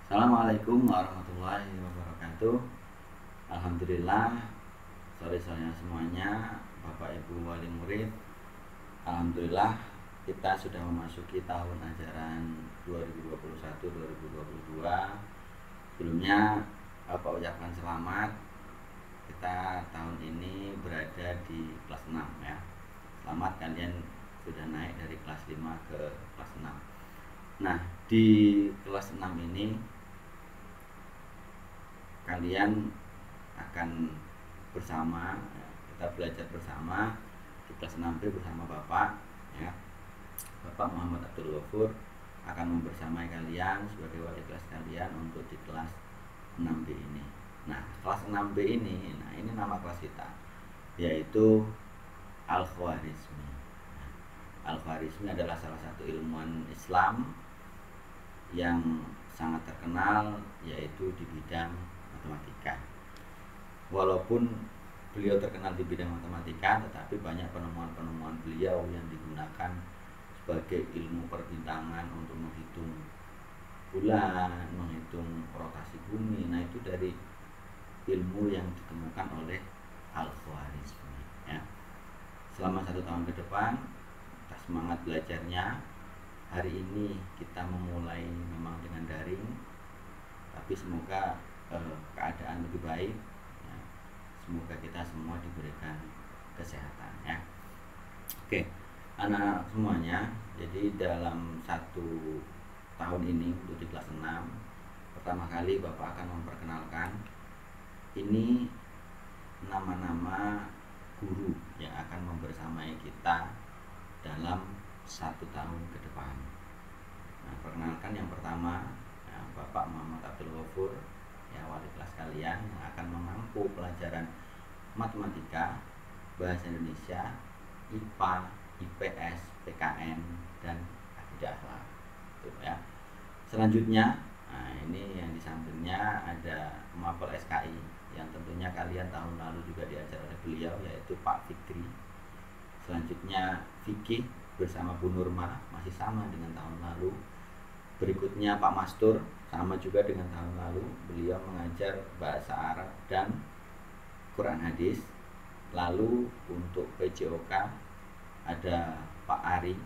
Assalamualaikum warahmatullahi wabarakatuh. Alhamdulillah, sore-sorenya semuanya, Bapak Ibu wali murid. Alhamdulillah, kita sudah memasuki tahun ajaran 2021-2022. Sebelumnya Bapak ucapkan selamat. Kita tahun ini berada di kelas 6 ya. Selamat, kalian sudah naik dari kelas 5 ke kelas 6. Nah, di kelas 6 ini kalian akan bersama, kita belajar bersama di kelas 6B bersama Bapak ya. Bapak Muhammad Abdul Ghafur akan membersamai kalian sebagai wali kelas kalian untuk di kelas 6B ini. Nah, kelas 6B ini, ini nama kelas kita, yaitu Al-Khwarizmi. Al-Khwarizmi adalah salah satu ilmuwan Islam yang sangat terkenal, yaitu di bidang matematika. Walaupun beliau terkenal di bidang matematika, tetapi banyak penemuan-penemuan beliau yang digunakan sebagai ilmu perbintangan untuk menghitung bulan, menghitung rotasi bumi. Nah, itu dari ilmu yang ditemukan oleh Al-Khwarizmi ya. Selama 1 tahun ke depan kita semangat belajarnya. Hari ini kita memulai memang dengan daring, tapi semoga keadaan lebih baik ya. Semoga kita semua diberikan kesehatan ya. Oke, anak semuanya, jadi dalam 1 tahun ini untuk di kelas 6, pertama kali Bapak akan memperkenalkan ini nama-nama guru yang akan membersamai kita dalam 1 tahun ke depan. Nah, perkenalkan yang pertama ya, Bapak Muhammad Abdul Ghafur ya, wali kelas kalian yang akan memampu pelajaran matematika, bahasa Indonesia, IPA, IPS, PKN, dan akidah akhlak gitu ya. Selanjutnya, nah ini yang di sampingnya ada mapel SKI yang tentunya kalian tahun lalu juga diajar oleh beliau, yaitu Pak Fikri. Selanjutnya fikih bersama Bu Nurma, masih sama dengan tahun lalu. Berikutnya Pak Mastur, sama juga dengan tahun lalu. Beliau mengajar bahasa Arab dan Quran hadis. Lalu untuk PJOK ada Pak Ari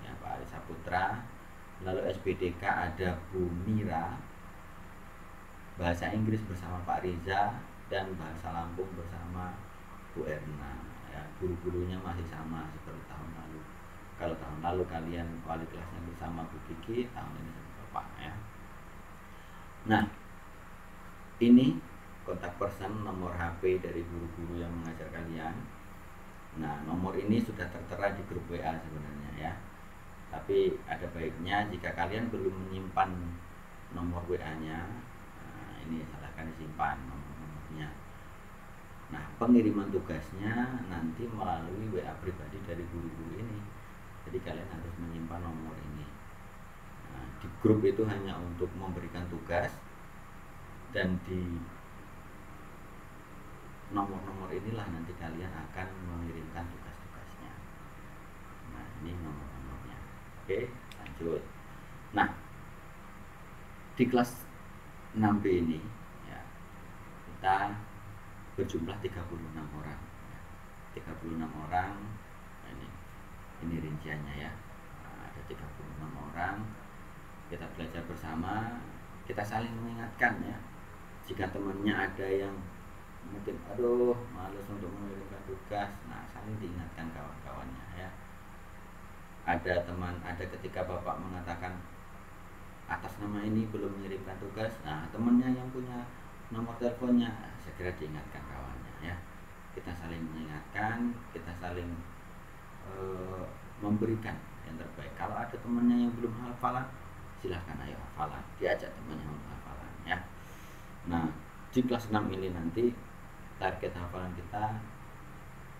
ya, Pak Ari Saputra. Lalu SPDK ada Bu Mira, bahasa Inggris bersama Pak Riza, dan bahasa Lampung bersama Bu Erna ya. Guru-gurunya masih sama seperti tahun lalu. Kalau tahun lalu kalian wali kelasnya bersama Bu Kiki, tahun ini sama Bapak ya. Nah, ini kontak person, nomor HP dari guru-guru yang mengajar kalian. Nah, nomor ini sudah tertera di grup WA sebenarnya ya. Tapi ada baiknya jika kalian belum menyimpan nomor WA-nya, nah, ini silahkan disimpan nomor-nomornya. Nah, pengiriman tugasnya nanti melalui WA pribadi dari guru-guru ini. Jadi kalian harus menyimpan nomor ini. Nah, di grup itu hanya untuk memberikan tugas, dan di nomor-nomor inilah nanti kalian akan mengirimkan tugas-tugasnya. Nah, ini nomor-nomornya. Oke, lanjut. Nah, di kelas 6B ini ya, kita berjumlah 36 orang. 36 orang. Ini rinciannya ya. Nah, ada 36 orang. Kita belajar bersama, kita saling mengingatkan ya. Jika temannya ada yang mungkin malas untuk mengirimkan tugas, nah saling diingatkan kawan-kawannya ya. Ada ketika Bapak mengatakan atas nama ini belum mengirimkan tugas, nah temannya yang punya nomor teleponnya segera diingatkan kawannya ya. Kita saling mengingatkan, kita saling memberikan yang terbaik. Kalau ada temannya yang belum hafalan, silahkan ayo hafalan, diajak temannya untuk hafalan ya. Nah, di kelas 6 ini nanti target hafalan kita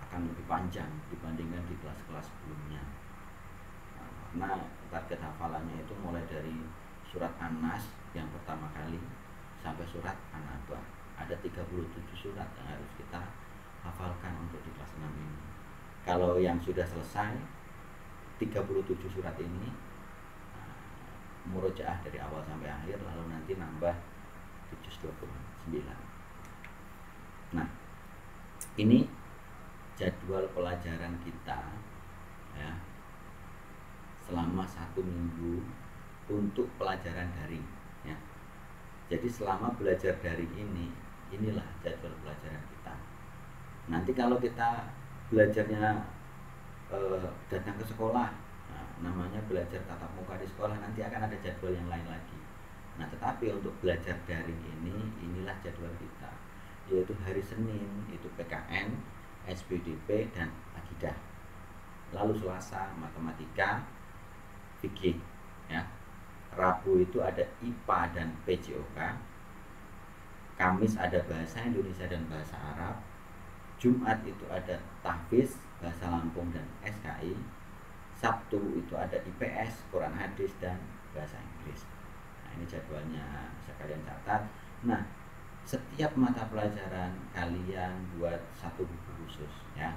akan lebih panjang dibandingkan di kelas-kelas sebelumnya. Nah, karena target hafalannya itu mulai dari surat An-Nas yang pertama kali sampai surat An-Naba. Ada 37 surat yang harus kita hafalkan untuk di kelas 6 ini. Kalau yang sudah selesai 37 surat ini, murojaah dari awal sampai akhir, lalu nanti nambah di juz 29. Nah, ini jadwal pelajaran kita ya selama 1 minggu untuk pelajaran daring ya. Jadi selama belajar daring ini, inilah jadwal pelajaran kita. Nanti kalau kita belajarnya datang ke sekolah, nah, namanya belajar tatap muka di sekolah, nanti akan ada jadwal yang lain lagi. Nah, tetapi untuk belajar daring ini, inilah jadwal kita, yaitu hari Senin itu PKN, SPDP dan akidah. Lalu Selasa matematika, fikih ya. Rabu itu ada IPA dan PJOK. Kamis ada bahasa Indonesia dan bahasa Arab. Jumat itu ada tahfiz, bahasa Lampung dan SKI. Sabtu itu ada IPS, Quran hadis dan bahasa Inggris. Nah, ini jadwalnya, bisa kalian catat. Nah, setiap mata pelajaran kalian buat satu buku khusus ya.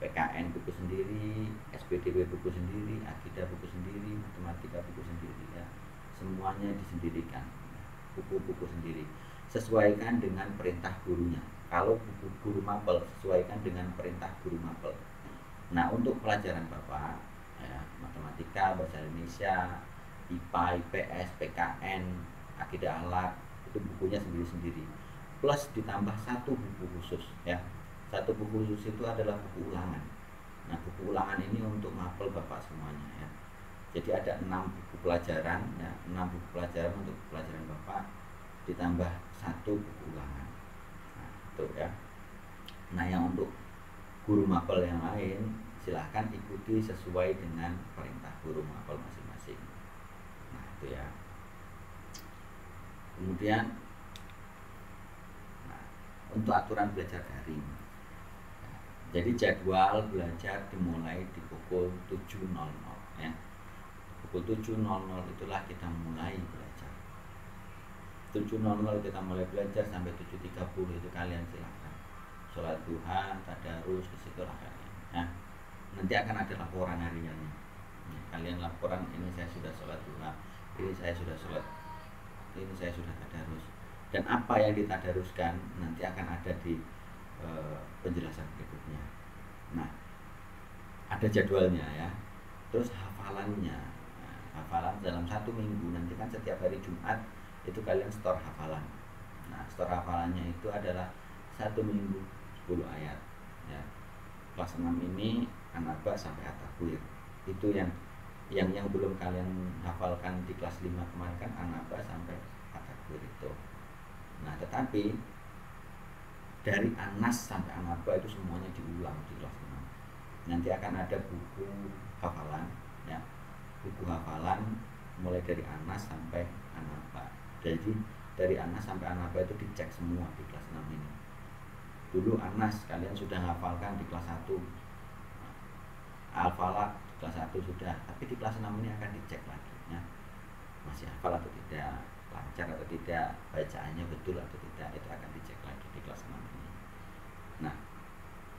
PKN buku sendiri, SPDP buku sendiri, akidah buku sendiri, matematika buku sendiri ya. Semuanya disendirikan, buku-buku sendiri. Sesuaikan dengan perintah gurunya. Kalau buku guru mapel, sesuaikan dengan perintah guru mapel. Nah, untuk pelajaran Bapak ya, matematika, bahasa Indonesia, IPA, IPS, PKN, akidah akhlak, itu bukunya sendiri-sendiri. Plus ditambah satu buku khusus ya. Satu buku khusus itu adalah buku ulangan. Nah, buku ulangan ini untuk mapel Bapak semuanya ya. Jadi ada 6 buku pelajaran ya, 6 buku pelajaran untuk pelajaran Bapak ditambah satu buku ulangan. Nah, itu ya. Nah, yang untuk guru mapel yang lain silahkan ikuti sesuai dengan perintah guru mapel masing-masing. Nah, itu ya. Kemudian untuk aturan belajar daring. Jadi jadwal belajar dimulai di pukul 7.00 ya. Pukul 7.00 itulah kita mulai belajar. 7.00 kita mulai belajar sampai 7.30 itu kalian silakan sholat duha, tadarus, di situ lah kalian ya. Nanti akan ada laporan hariannya ya, kalian laporan, ini saya sudah sholat duha, ini saya sudah sholat, ini saya sudah tadarus, dan apa yang ditadaruskan nanti akan ada di penjelasan berikutnya. Nah, ada jadwalnya ya. Terus hafalannya, nah, hafalan dalam 1 minggu nanti kan setiap hari Jumat itu kalian store hafalan. Nah, store hafalannya itu adalah 1 minggu 10 ayat ya. Kelas 6 ini An-Naba sampai At-Takwir. Itu yang belum kalian hafalkan di kelas 5 kemarin kan An-Naba sampai At-Takwir itu. Nah, tetapi dari Anas sampai An-Naba itu semuanya diulang di kelas 6. Nanti akan ada buku hafalan ya. Buku hafalan mulai dari Anas sampai An-Naba. Jadi dari Anas sampai An-Naba itu dicek semua di kelas 6 ini. Dulu Anas kalian sudah hafalkan di kelas 1. Al-Falaq kelas 1 sudah, tapi di kelas 6 ini akan dicek lagi ya. Masih hafal atau tidak, lancar atau tidak, bacaannya betul atau tidak, itu akan dicek lagi di kelas 6 ini.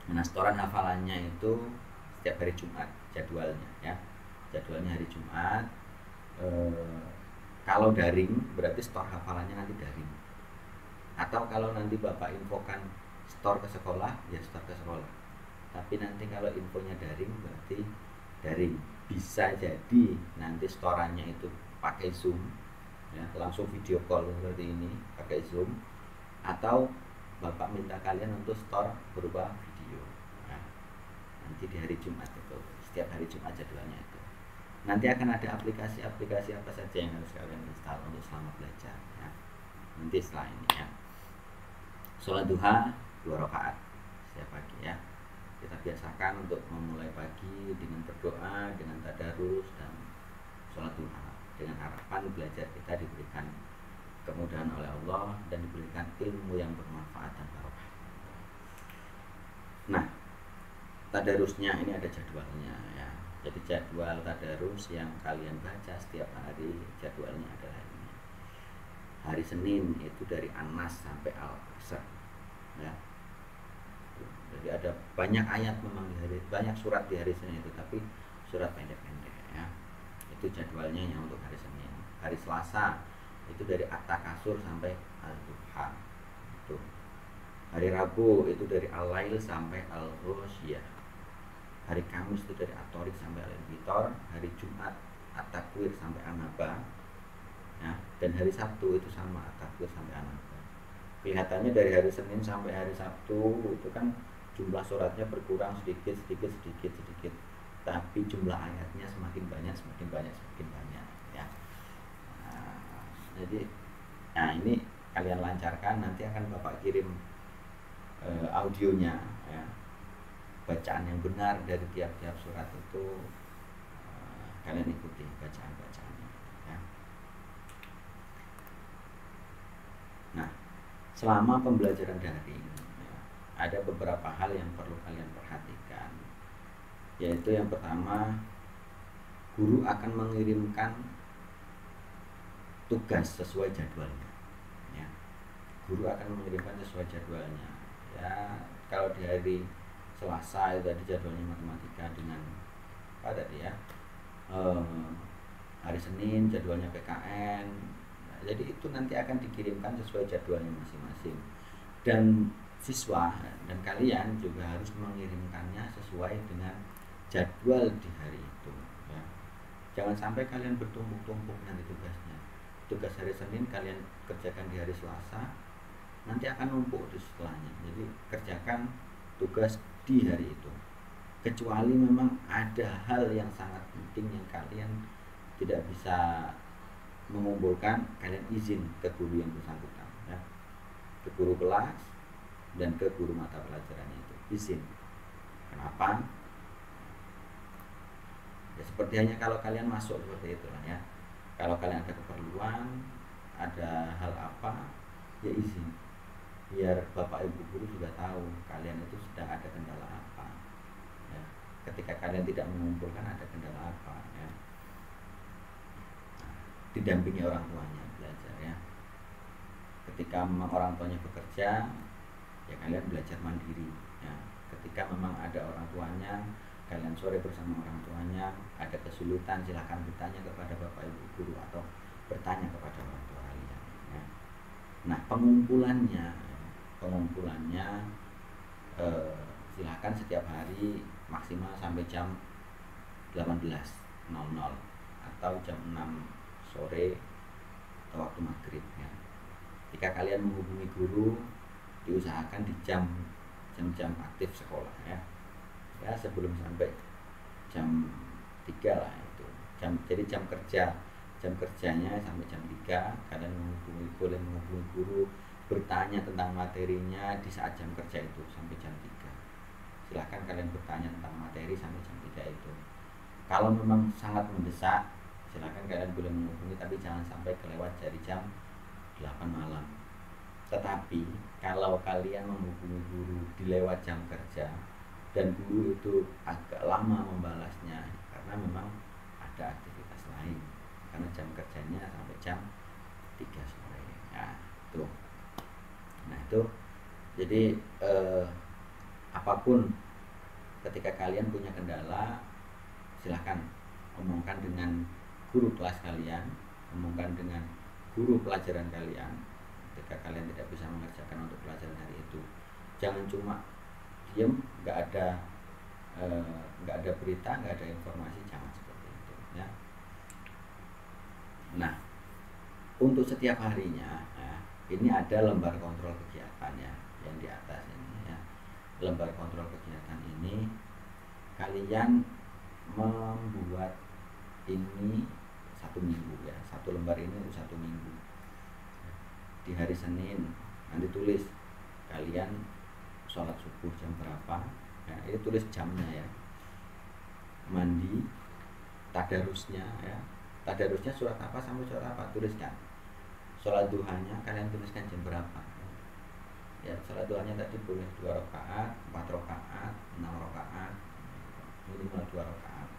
Nah, setoran hafalannya itu setiap hari Jumat jadwalnya ya. Jadwalnya hari Jumat. Kalau daring berarti store hafalannya nanti daring. Atau kalau nanti Bapak infokan store ke sekolah, ya store ke sekolah. Tapi nanti kalau infonya daring berarti daring. Bisa jadi nanti storannya itu pakai Zoom ya, langsung video call seperti ini pakai Zoom, atau Bapak minta kalian untuk store berupa video. Nah, nanti di hari Jumat itu, setiap hari Jumat jadwalnya itu. Nanti akan ada aplikasi-aplikasi apa saja yang harus kalian install untuk selama belajar ya. Nanti setelah ini ya. Sholat duha 2 rakaat setiap pagi ya. Kita biasakan untuk memulai pagi dengan berdoa, dengan tadarus dan sholat duha, dengan harapan belajar kita diberikan kemudahan oleh Allah dan diberikan ilmu yang bermanfaat dan barokah. Nah, tadarusnya ini ada jadwalnya ya. Jadi jadwal tadarus yang kalian baca setiap hari jadwalnya adalah ini. Hari Senin itu dari An-Nas sampai Al-Asr ya. Jadi ada banyak ayat memang di hari, banyak surat di hari Senin itu, tapi surat pendek-pendek ya. Itu jadwalnya yang untuk hari Senin. Hari Selasa itu dari At-Takasur sampai Al-Duha. Itu. Hari Rabu itu dari Al-Lail sampai Al-Ghoshiyah. Hari Kamis itu dari At-Tariq sampai Al-Infitor. Hari Jumat At-Takwir sampai An-Naba. Ya, dan hari Sabtu itu sama At-Takwir sampai An-Naba. Kelihatannya dari hari Senin sampai hari Sabtu itu kan jumlah suratnya berkurang sedikit, tapi jumlah ayatnya semakin banyak ya. Jadi ini kalian lancarkan, nanti akan Bapak kirim audionya ya. Bacaan yang benar dari tiap-tiap surat itu kalian ikuti bacaan-bacaannya ya. Nah, selama pembelajaran daring ya, ada beberapa hal yang perlu kalian perhatikan, yaitu yang pertama, guru akan mengirimkan tugas sesuai jadwalnya ya. Guru akan mengirimkan sesuai jadwalnya ya. Kalau di hari Selasa itu tadi jadwalnya matematika dengan apa tadi ya, hari Senin jadwalnya PKN. Jadi itu nanti akan dikirimkan sesuai jadwalnya masing-masing, dan siswa dan kalian juga harus mengirimkannya sesuai dengan jadwal di hari itu ya. Jangan sampai kalian bertumpuk-tumpuk nanti tugasnya. Tugas hari Senin kalian kerjakan di hari Selasa, nanti akan numpuk di setelahnya. Jadi kerjakan tugas di hari itu, kecuali memang ada hal yang sangat penting yang kalian tidak bisa mengumpulkan, kalian izin ke guru yang bersangkutan ya, ke guru kelas dan ke guru mata pelajarannya itu izin. Kenapa? Ya seperti hanya kalau kalian masuk seperti itulah ya. Kalau kalian ada keperluan, ada hal apa, ya izin, biar bapak ibu guru juga tahu kalian itu sedang ada kendala apa ya. Ketika kalian tidak mengumpulkan ada kendala apa ya. Didampingi orang tuanya belajar ya. Ketika memang orang tuanya bekerja, ya kalian belajar mandiri ya. Ketika memang ada orang tuanya, kalian sore bersama orang tuanya. Ada kesulitan silahkan bertanya kepada bapak ibu guru atau bertanya kepada orang tua kalian ya. Nah, pengumpulannya silahkan setiap hari maksimal sampai jam 18.00 atau jam 6 sore atau waktu maghrib ya. Jika kalian menghubungi guru, diusahakan di jam-jam aktif sekolah ya. Ya sebelum sampai jam 3 lah itu. Jadi jam kerjanya sampai jam 3 kalian boleh menghubungi guru, bertanya tentang materinya di saat jam kerja itu sampai jam 3. Silahkan kalian bertanya tentang materi sampai jam 3 itu. Kalau memang sangat mendesak, silakan kalian boleh menghubungi, tapi jangan sampai kelewat dari jam 8 malam. Tetapi kalau kalian menghubungi guru di lewat jam kerja dan guru itu agak lama membalasnya karena memang ada aktivitas lain, karena jam kerjanya sampai jam 3 sore. Nah, itu. Jadi apapun ketika kalian punya kendala, silahkan omongkan dengan guru kelas kalian, omongkan dengan guru pelajaran kalian. Ketika kalian tidak bisa mengerjakan untuk pelajaran hari itu, jangan cuma diam, nggak ada berita, nggak ada informasi, jangan seperti itu ya. Nah, untuk setiap harinya ya, ini ada lembar kontrol kegiatannya yang di atas ini ya. Lembar kontrol kegiatan ini kalian membuat ini 1 minggu ya. 1 lembar ini untuk 1 minggu. Di hari Senin nanti tulis kalian sholat subuh jam berapa ya, ini tulis jamnya ya. Mandi, tadarusnya ya, tadarusnya surat apa sampai surat apa tuliskan. Sholat duhanya kalian tuliskan jam berapa ya. Sholat duhanya tadi boleh 2 rakaat, 4 rakaat, 6 rakaat, minimal 2 rakaat.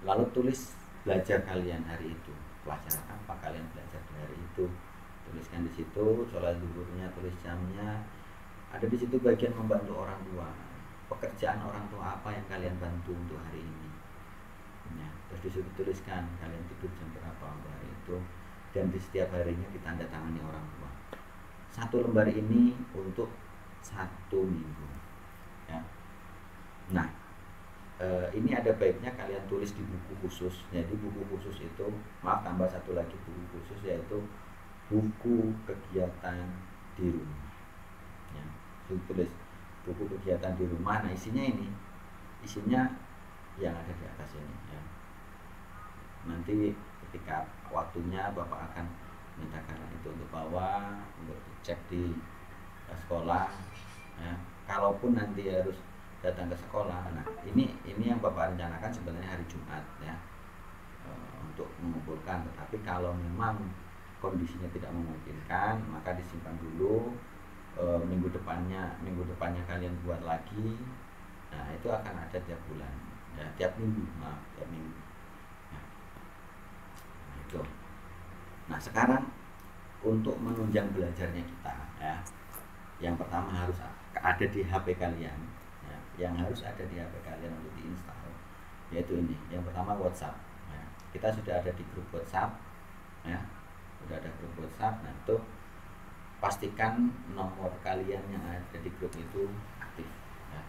Lalu tulis belajar kalian hari itu, pelajaran apa kalian belajar di hari itu, tuliskan di situ. Sholat zuhurnya tulis jamnya. Ada di situ bagian membantu orang tua, pekerjaan orang tua apa yang kalian bantu untuk hari ini ya. Terus di situ tuliskan kalian tidur jam berapa untuk hari itu, dan di setiap harinya ditandatangani orang tua. 1 lembar ini untuk 1 minggu ya. Nah, ini ada baiknya kalian tulis di buku khusus. Jadi buku khusus itu, maaf tambah satu lagi buku khusus, yaitu buku kegiatan di rumah ya. Tulis buku kegiatan di rumah. Nah, isinya yang ada di atas ini ya. Nanti ketika waktunya Bapak akan minta kalian itu untuk bawa, untuk dicek di sekolah ya. Kalaupun nanti harus datang ke sekolah, nah ini yang Bapak rencanakan sebenarnya hari Jumat ya, untuk mengumpulkan. Tetapi kalau memang kondisinya tidak memungkinkan, maka disimpan dulu, minggu depannya kalian buat lagi. Nah, itu akan ada tiap bulan ya, tiap minggu ya. Nah, itu. Nah, sekarang untuk menunjang belajarnya kita ya, yang pertama harus ada di HP kalian ya, yang harus ada di HP kalian untuk diinstal, yaitu ini. Yang pertama WhatsApp ya. Kita sudah ada di grup WhatsApp ya, sudah ada grup WhatsApp. Nah, itu pastikan nomor kalian yang ada di grup itu aktif ya.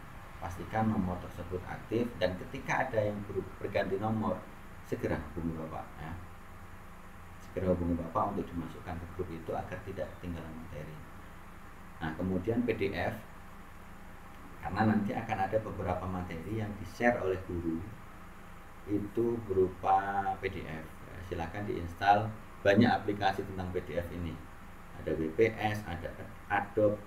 Pastikan nomor tersebut aktif, dan ketika ada yang berganti nomor, segera hubungi Bapak ya. Segera hubungi Bapak untuk dimasukkan ke grup itu agar tidak ketinggalan materi. Nah, kemudian PDF, karena nanti akan ada beberapa materi yang di-share oleh guru itu berupa PDF. Silakan diinstal, banyak aplikasi tentang PDF ini. Ada WPS, ada Adobe,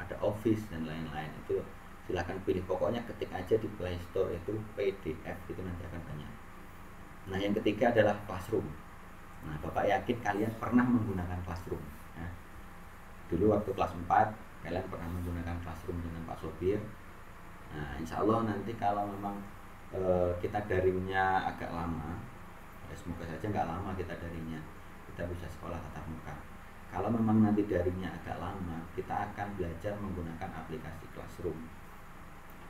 ada Office dan lain-lain. Itu silakan pilih, pokoknya ketik aja di Play Store itu PDF, itu nanti akan banyak. Nah, yang ketiga adalah Classroom. Nah, Bapak yakin kalian pernah menggunakan Classroom ya. Dulu waktu kelas 4 kalian pernah menggunakan Classroom dengan Pak Sobir. Nah, insya Allah nanti kalau memang kita daringnya agak lama ya, semoga saja nggak lama kita daringnya, kita bisa sekolah tatap muka. Kalau memang nanti daringnya agak lama, kita akan belajar menggunakan aplikasi Classroom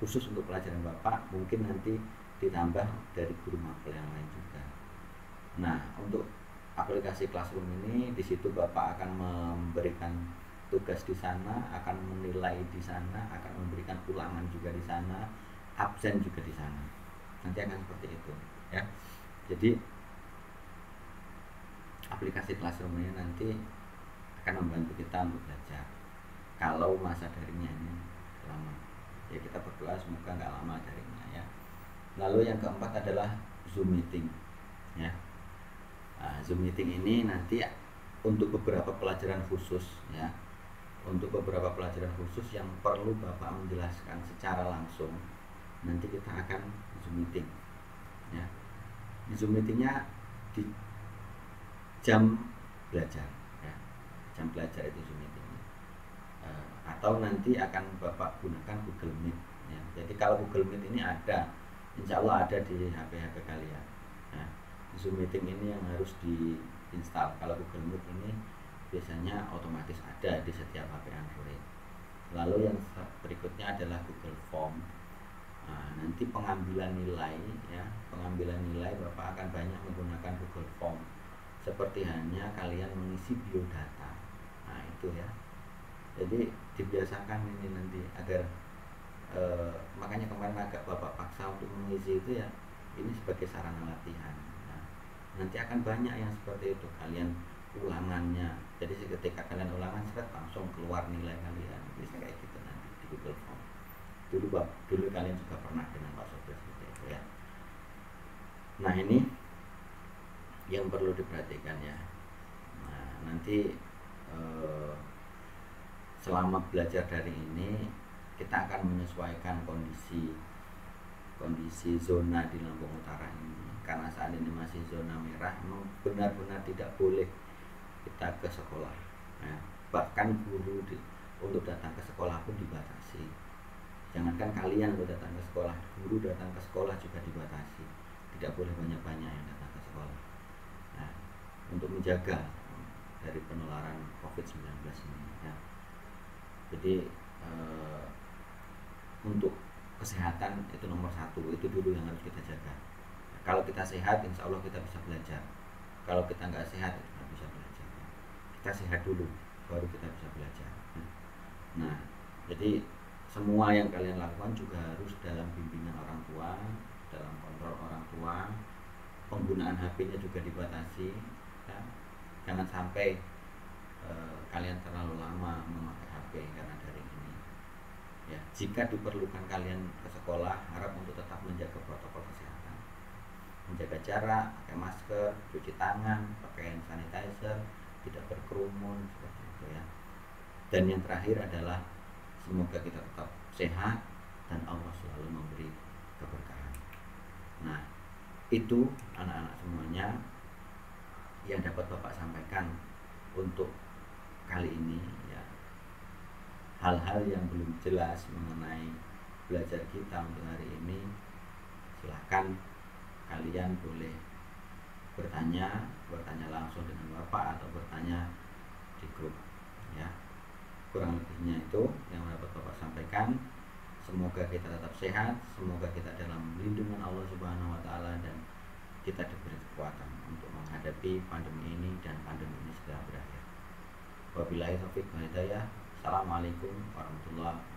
khusus untuk pelajaran Bapak, mungkin nanti ditambah dari guru mapel yang lain juga. Nah, untuk aplikasi Classroom ini, di situ Bapak akan memberikan tugas di sana, akan menilai di sana, akan memberikan ulangan juga di sana, absen juga di sana. Nanti akan seperti itu ya. Jadi aplikasi Classroom ini nanti akan membantu kita untuk belajar kalau masa daringnya ini lama. Ya, kita berdoa semoga nggak lama daringnya ya. Lalu yang keempat adalah Zoom meeting ya. Nah, Zoom meeting ini nanti untuk beberapa pelajaran khusus ya. Untuk beberapa pelajaran khusus yang perlu Bapak menjelaskan secara langsung, nanti kita akan Zoom meeting ya. Di Zoom meetingnya di jam belajar ya. Jam belajar itu Zoom meetingnya. Atau nanti akan Bapak gunakan Google Meet ya. Jadi kalau Google Meet ini ada, insya Allah ada di HP-HP kalian ya. Zoom meeting ini yang harus diinstal. Kalau Google Meet ini biasanya otomatis ada di setiap HP Android. Lalu yang berikutnya adalah Google Form. Nah, nanti pengambilan nilai ya, pengambilan nilai Bapak akan banyak menggunakan Google Form, seperti hanya kalian mengisi biodata. Nah, itu ya. Jadi dibiasakan ini nanti agar makanya kemarin agak Bapak paksa untuk mengisi itu ya, ini sebagai sarana latihan. Nah, nanti akan banyak yang seperti itu, kalian ulangannya. Jadi ketika kalian ulangan langsung keluar nilai kalian, bisa kayak gitu nanti di Google Form. Dulu kalian juga pernah dengan Pak Sobir seperti itu ya. Nah, ini yang perlu diperhatikan ya. Nah, nanti selama belajar dari ini kita akan menyesuaikan kondisi zona di Lampung Utara ini. Karena saat ini masih zona merah, memang benar-benar tidak boleh kita ke sekolah ya. Bahkan guru untuk datang ke sekolah pun dibatasi. Jangankan kalian untuk datang ke sekolah, guru datang ke sekolah juga dibatasi. Tidak boleh banyak-banyak yang datang ke sekolah. Nah, untuk menjaga dari penularan COVID-19 ini ya. Jadi untuk kesehatan itu nomor 1, itu dulu yang harus kita jaga. Kalau kita sehat, insya Allah kita bisa belajar. Kalau kita nggak sehat, kita nggak bisa belajar. kita sehat dulu baru kita bisa belajar. Nah, jadi semua yang kalian lakukan juga harus dalam bimbingan orang tua, dalam kontrol orang tua. Penggunaan HP-nya juga dibatasi, ya. Jangan sampai kalian terlalu lama memakai HP karena daring ini. Ya, jika diperlukan kalian ke sekolah, harap untuk tetap menjaga protokol kesehatan, menjaga jarak, pakai masker, cuci tangan, pakai hand sanitizer, tidak berkerumun seperti itu ya. Dan yang terakhir adalah semoga kita tetap sehat dan Allah selalu memberi keberkahan. Nah, itu anak-anak semuanya yang dapat Bapak sampaikan untuk kali ini ya. Hal-hal yang belum jelas mengenai belajar kita untuk hari ini, silahkan kalian boleh bertanya langsung dengan Bapak atau bertanya di grup ya. Kurang lebihnya itu yang dapat Bapak sampaikan. Semoga kita tetap sehat, semoga kita dalam lindungan Allah Subhanahu wa taala dan kita diberi kekuatan untuk menghadapi pandemi ini dan pandemi ini segera berakhir. Wabillahi taufiq wal hidayah. Assalamualaikum warahmatullahi wabarakatuh.